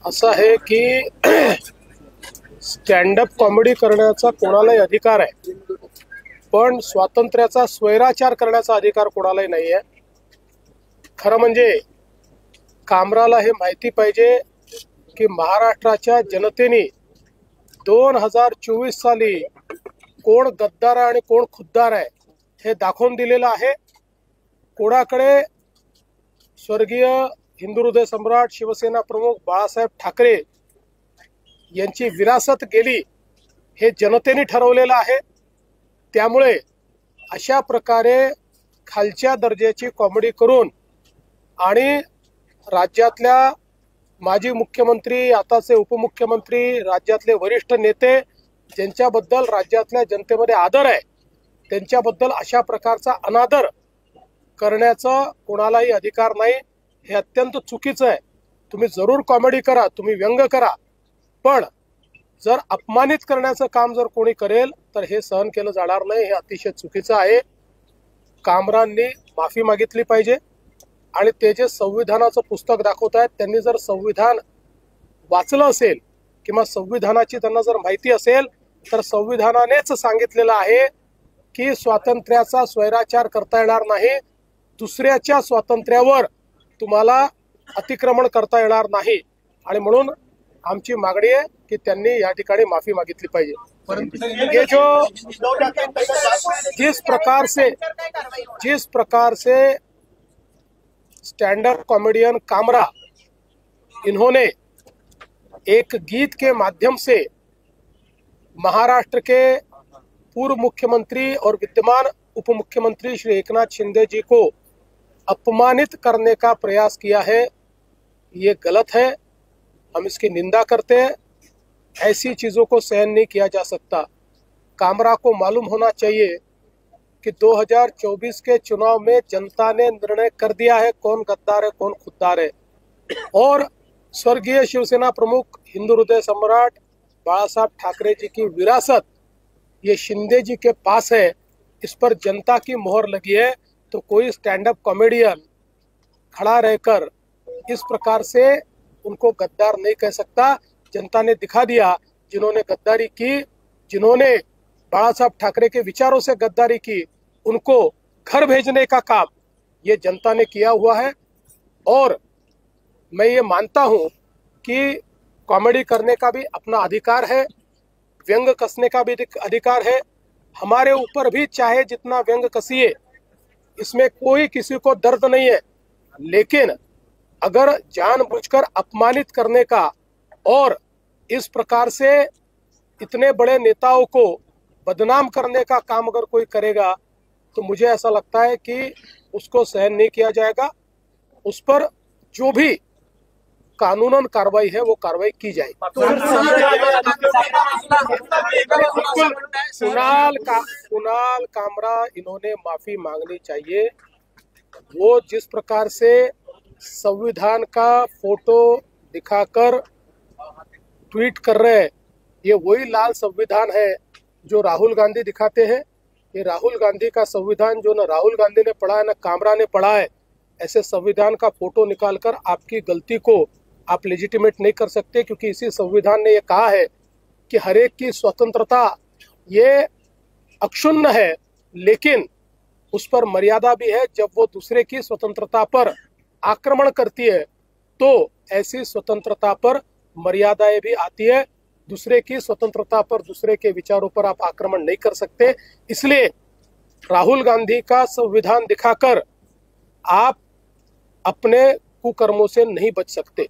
असं आहे की स्टँडअप कॉमेडी करण्याचा कोणालाही अधिकार आहे, पण स्वातंत्र्याचा स्वैराचार करण्याचा अधिकार कोणालाही नाही आहे. खरं म्हणजे कामराला हे माहिती पाहिजे की महाराष्ट्राच्या जनतेने 2024 साली कोण गद्दार आहे आणि कोण खुद्दार आहे हे दाखवून दिलेलं आहे. कोणाकडे स्वर्गीय हिंदू हृदय सम्राट शिवसेना प्रमुख बाळासाहेब ठाकरे यांची विरासत गेली हे जनतेने ठरवलेलं आहे. त्यामुळे अशा प्रकारे खालच्या दर्जाची कॉमेडी करून आणि राज्यातल्या माजी मुख्यमंत्री, आताचे उपमुख्यमंत्री, राज्यातले वरिष्ठ नेते ज्यांच्याबद्दल राज्यातल्या जनतेमध्ये आदर आहे त्यांच्याबद्दल अशा प्रकारचा अनादर करण्याचा कोणालाही अधिकार नाही. हे अत्यंत चुकीचं आहे. तुम्ही जरूर कॉमेडी करा, तुम्ही व्यंग करा, पण जर अपमानित करण्याचं काम जर कोणी करेल तर हे सहन केलं जाणार नाही. हे अतिशय चुकीचं आहे. कामरांनी माफी मागितली पाहिजे आणि ते जे संविधानाचं पुस्तक दाखवत आहेत त्यांनी जर संविधान वाचलं असेल किंवा संविधानाची त्यांना जर माहिती असेल तर संविधानानेच सांगितलेलं आहे की स्वातंत्र्याचा स्वैराचार करता येणार नाही, दुसऱ्याच्या स्वातंत्र्यावर तुम्हाला अतिक्रमण करता येणार नाही. आणि म्हणून आमची मागणी आहे की त्यांनी या ठिकाणी माफी मागितली पाहिजे. ये जो जिस प्रकार से स्टैंड अप कॉमेडियन कामरा इन्होंने एक गीत के माध्यम से महाराष्ट्र के पूर्व मुख्यमंत्री और विद्यमान उप मुख्यमंत्री श्री एकनाथ शिंदे जी को अपमानित करने का प्रयास किया है, ये गलत है. हम इसकी निंदा करते हैं. ऐसी चीजों को सहन नहीं किया जा सकता. कामरा को मालूम होना चाहिए कि 2024 के चुनाव में जनता ने निर्णय कर दिया है कौन गद्दार है कौन खुद्दार है. और स्वर्गीय शिवसेना प्रमुख हिंदू हृदय सम्राट बाळासाहेब ठाकरे जी की विरासत ये शिंदे जी के पास है. इस पर जनता की मोहर लगी है. तो कोई स्टैंड अप कॉमेडियन खड़ा रहकर इस प्रकार से उनको गद्दार नहीं कह सकता. जनता ने दिखा दिया जिन्होंने गद्दारी की, जिन्होंने बाळा साहब ठाकरे के विचारों से गद्दारी की, उनको घर भेजने का काम ये जनता ने किया हुआ है. और मैं ये मानता हूं कि कॉमेडी करने का भी अपना अधिकार है, व्यंग कसने का भी अधिकार है. हमारे ऊपर भी चाहे जितना व्यंग कसिए, इसमें कोई किसी को दर्द नहीं है. लेकिन अगर जानबूझकर अपमानित करने का और इस प्रकार से इतने बड़े नेताओं को बदनाम करने का काम अगर कोई करेगा तो मुझे ऐसा लगता है कि उसको सहन नहीं किया जाएगा. उस पर जो भी कानूनन कार्रवाई है वो कार्रवाई की जाएगी. कुणाल कामरा इन्होंने माफी मांगनी चाहिए. वो जिस प्रकार से संविधान का फोटो दिखाकर ट्वीट कर रहे हैं, ये वही लाल संविधान है जो राहुल गांधी दिखाते हैं. ये राहुल गांधी का संविधान जो न राहुल गांधी ने पढ़ा है न कामरा ने पढ़ा है. ऐसे संविधान का फोटो निकालकर आपकी गलती को आप लेजिटिमेट नहीं कर सकते, क्योंकि इसी संविधान ने ये कहा है कि हर एक की स्वतंत्रता ये अक्षुण्ण है, लेकिन उस पर मर्यादा भी है. जब वो दूसरे की स्वतंत्रता पर आक्रमण करती है तो ऐसी स्वतंत्रता पर मर्यादाएं भी आती है. दूसरे की स्वतंत्रता पर, दूसरे के विचारों पर आप आक्रमण नहीं कर सकते. इसलिए राहुल गांधी का संविधान दिखाकर आप अपने कुकर्मों से नहीं बच सकते.